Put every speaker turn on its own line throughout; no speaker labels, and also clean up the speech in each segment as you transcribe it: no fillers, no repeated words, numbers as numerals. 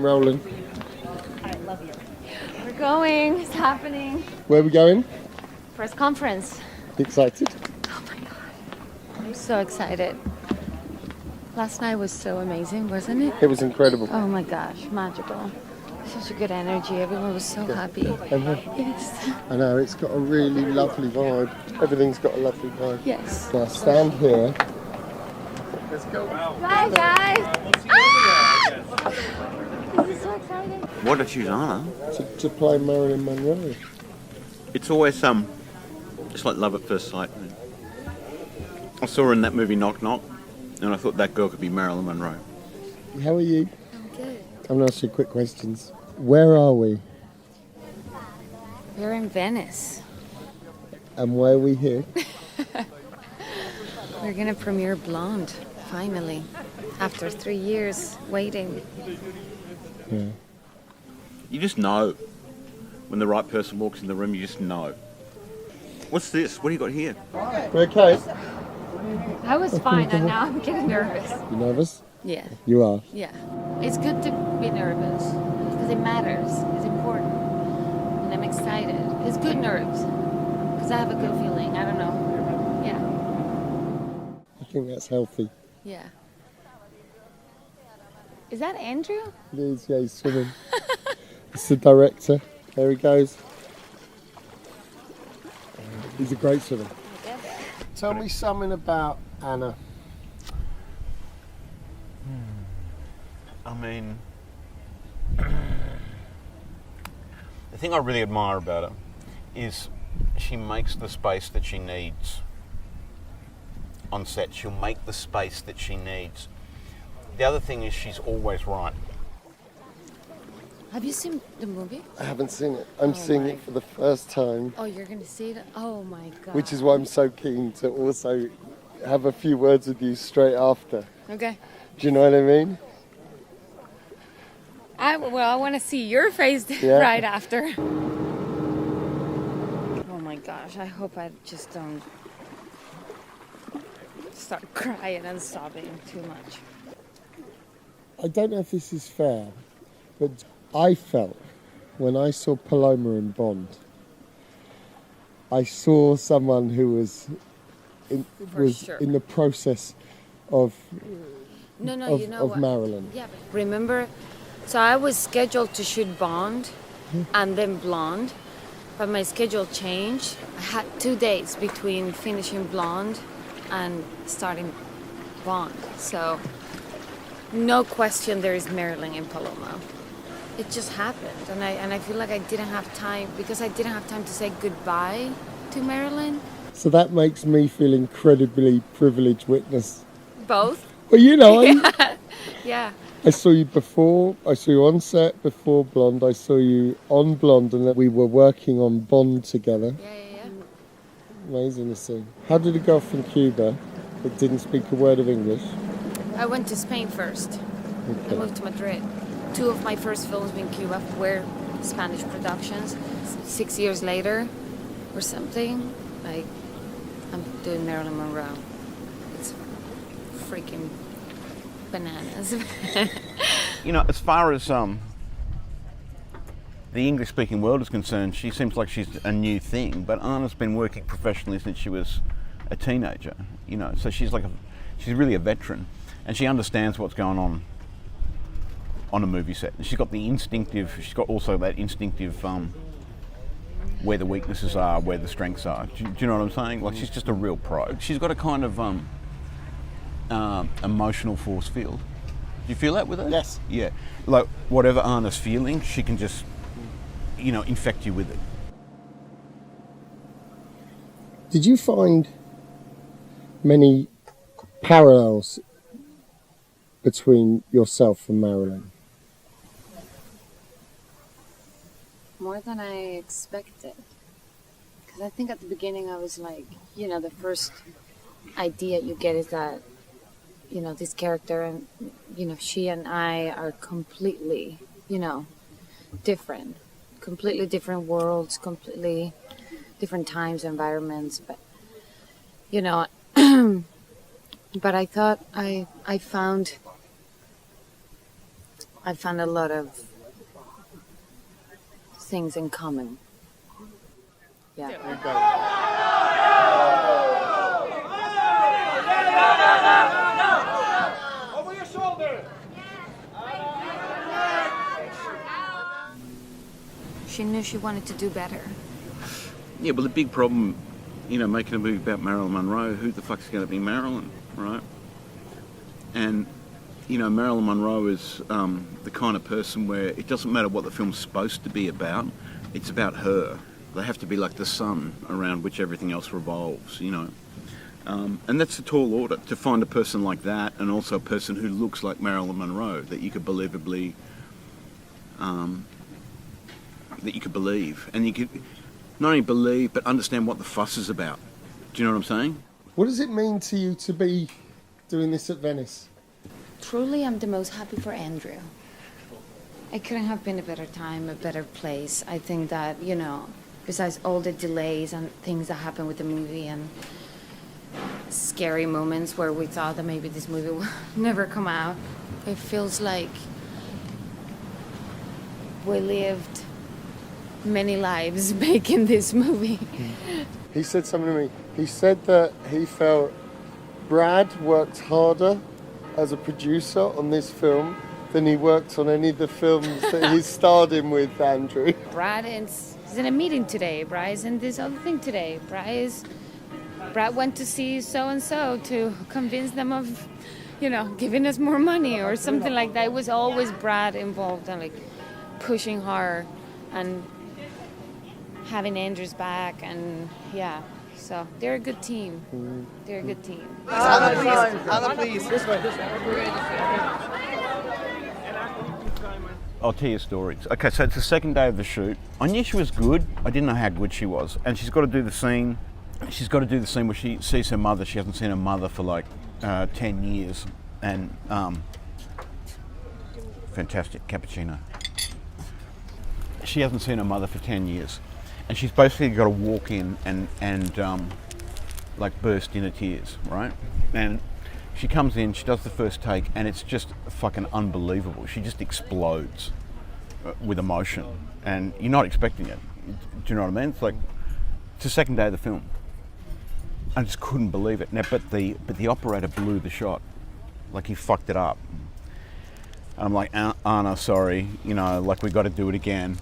Rolling.
I love you. We're going. It's happening.
Where are we going?
Press conference.
Excited?
Oh my god. I'm so excited. Last night was so amazing, wasn't it?
It was incredible.
Oh my gosh, magical. Such a good energy. Everyone was so happy. Yes.
I know, it's got a really lovely vibe. Everything's got a lovely vibe.
Yes.
Now stand here. Let's go.
Bye guys. This is so exciting.
What a choose honour.
To play Marilyn Monroe.
It's always it's like love at first sight. I saw her in that movie Knock Knock, and I thought that girl could be Marilyn Monroe.
How are you?
I'm good.
I'm going to ask you quick questions. Where are we?
We're in Venice.
And why are we here?
We're gonna premiere Blonde, finally. After 3 years waiting.
Yeah.
You just know. When the right person walks in the room, you just know. What's this? What do you got here?
We're okay.
I was fine and now I'm getting nervous.
You nervous?
Yeah.
You are?
Yeah. It's good to be nervous because it matters. It's important. And I'm excited. It's good nerves because I have a good feeling. I don't know. Yeah.
I think that's healthy.
Yeah. Is that Andrew?
It is, yeah, he's swimming. It's the director. There he goes. He's a great swimmer. Tell me something about Anna.
I mean, the thing I really admire about her is she makes the space that she needs on set. She'll make the space that she needs. The other thing is she's always right.
Have you seen the movie?
I haven't seen it. I'm seeing it for the first time.
Oh, you're going to see it? Oh my God.
Which is why I'm so keen to also have a few words with you straight after.
Okay.
Do you know what I mean?
I want to see your face
Yeah.
right after. Oh my gosh, I hope I just don't start crying and sobbing too much.
I don't know if this is fair, but I felt when I saw Paloma in Bond, I saw someone who was
Sure.
in the process of
No,
of,
you know
of
what?
Marilyn.
Yeah, but remember, so I was scheduled to shoot Bond and then Blonde, but my schedule changed. I had 2 days between finishing Blonde and starting Bond. So, no question there is Marilyn in Paloma. It just happened, and I feel like I didn't have time, because I didn't have time to say goodbye to Marilyn.
So that makes me feel incredibly privileged witness.
Both?
Well, you know,
Yeah.
I saw you before, I saw you on set before Blonde, I saw you on Blonde, and then we were working on Bond together.
Yeah.
Amazing to see. How did a girl from Cuba that didn't speak a word of English?
I went to Spain first. I moved to Madrid. 2 of my first films in Cuba were Spanish productions. 6 years later, or something, like, I'm doing Marilyn Monroe. It's freaking bananas.
You know, as far as the English-speaking world is concerned, she seems like she's a new thing. But Anna's been working professionally since she was a teenager. You know, so she's really a veteran, and she understands what's going on a movie set. And she's got also that instinctive where the weaknesses are, where the strengths are. Do you know what I'm saying? Like, she's just a real pro. She's got a kind of emotional force field. Do you feel that with her?
Yes.
Yeah. Like, whatever Anna's feeling, she can just, infect you with it.
Did you find many parallels between yourself and Marilyn?
More than I expected. Because I think at the beginning I was like, the first idea you get is that, this character and, she and I are completely, different. Completely different worlds, completely different times, environments. But, but I thought I found I found a lot of things in common. Yeah.
Over your shoulder.
She knew she wanted to do better.
Yeah, but the big problem, you know, making a movie about Marilyn Monroe, who the fuck's going to be Marilyn, right? And, you know, Marilyn Monroe is the kind of person where it doesn't matter what the film's supposed to be about, it's about her. They have to be like the sun around which everything else revolves, you know. And that's a tall order, to find a person like that, and also a person who looks like Marilyn Monroe, that you could believably, believe. And you could not only believe, but understand what the fuss is about. Do you know what I'm saying?
What does it mean to you to be doing this at Venice?
Truly, I'm the most happy for Andrew. It couldn't have been a better time, a better place. I think that, you know, besides all the delays and things that happen with the movie and scary moments where we thought that maybe this movie will never come out, it feels like we lived many lives making this movie.
He said something to me. He said that he felt Brad worked harder as a producer on this film than he worked on any of the films that he starred in with Andrew.
Brad is in a meeting today. Brad is in this other thing today. Brad went to see so-and-so to convince them of, you know, giving us more money or something like that. It was always Brad involved and like pushing hard and having Andrew's back, and yeah, so they're a good team. They're a good team.
Anna, please. This way.
I'll tell you stories. Okay, so it's the second day of the shoot. I knew she was good. I didn't know how good she was. And she's got to do the scene. She's got to do the scene where she sees her mother. She hasn't seen her mother for like 10 years. And fantastic cappuccino. She hasn't seen her mother for 10 years. And she's basically got to walk in and like burst into tears, right? And she comes in, she does the first take, and it's just fucking unbelievable. She just explodes with emotion, and you're not expecting it. Do you know what I mean? It's like, it's the second day of the film. I just couldn't believe it. Now, but the operator blew the shot, like he fucked it up. And I'm like, Anna, sorry, you know, like we got to do it again.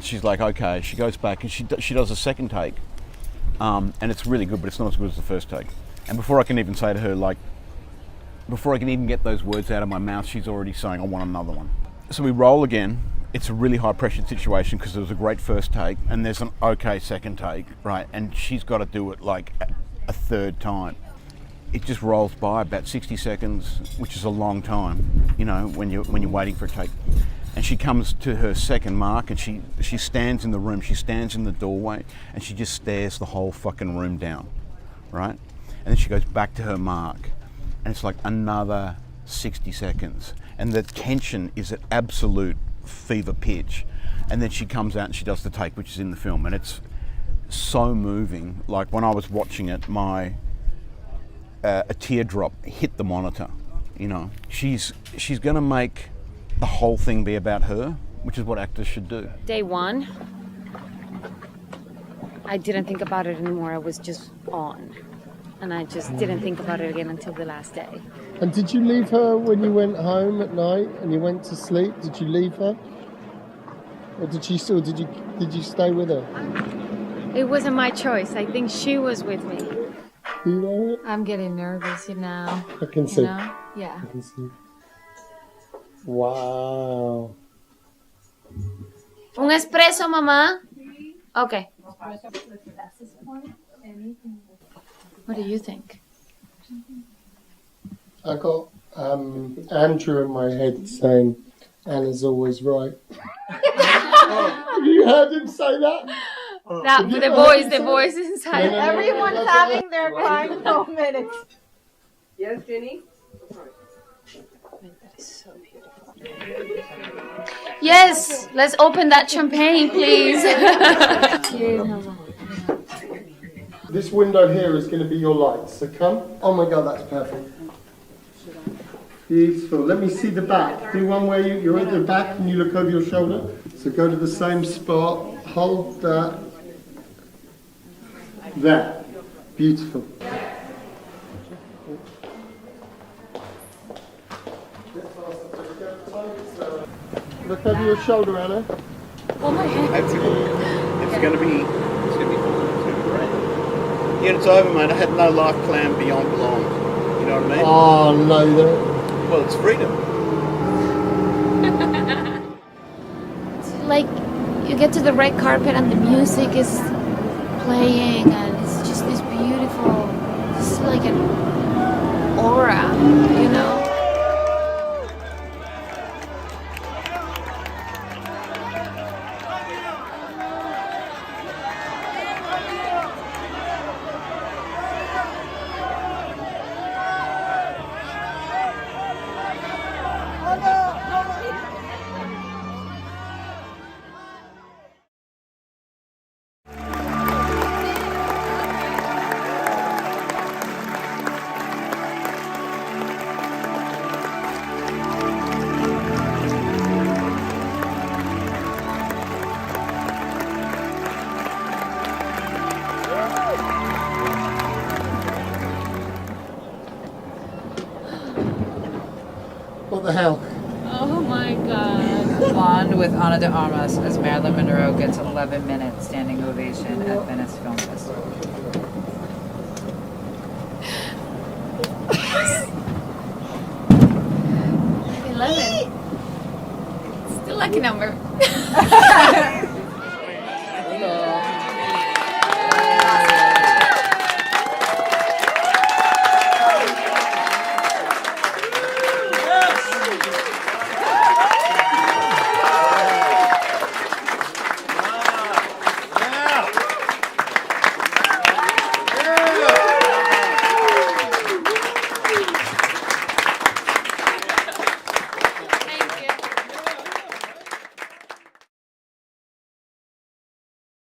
She's like, okay. She goes back and she does a second take, and it's really good, but it's not as good as the first take. And before I can even say to her, like, before I can even get those words out of my mouth, she's already saying, I want another one. So we roll again. It's a really high pressured situation because there was a great first take and there's an okay second take, right? And she's got to do it like a third time. It just rolls by about 60 seconds, which is a long time, you know, when you're waiting for a take. And she comes to her second mark and she stands in the room, she stands in the doorway and she just stares the whole fucking room down, right? And then she goes back to her mark and it's like another 60 seconds. And the tension is at absolute fever pitch. And then she comes out and she does the take, which is in the film. And it's so moving. Like when I was watching it, a teardrop hit the monitor, you know. She's gonna make the whole thing be about her, which is what actors should do.
Day one, I didn't think about it anymore. I was just on. And I just didn't think about it again until the last day.
And did you leave her when you went home at night and you went to sleep? Did you leave her? Or did you stay with her?
It wasn't my choice. I think she was with me.
Do you know it?
I'm getting nervous, you know.
I can see.
You know? Yeah.
I can see. Wow.
Un espresso, mamá? Okay. What do you think?
I got Andrew in my head saying, Anna's always right. Have you heard him say that?
The voice inside.
No,
Everyone's having their crying moments.
Yes, Jenny?
That is so beautiful. Yes, let's open that champagne, please.
This window here is going to be your light, so come. Oh my God, that's perfect. Beautiful. Let me see the back. Do one where you're at the back and you look over your shoulder. So go to the same spot. Hold that. There. Beautiful. Look over your shoulder, Anna.
Oh my head.
That's good. It's going to be fun. It's going to be great. Yeah, it's over, mate. I had no life plan beyond blonde. You know what I mean?
Oh, no, that.
Well, it's freedom.
It's like you get to the red carpet and the music is playing and it's just this beautiful, just like an aura, you know?
What the hell?
Oh my god.
Blonde with Ana de Armas as Marilyn Monroe gets an 11-minute standing ovation at Venice Film Festival.
Still lucky number.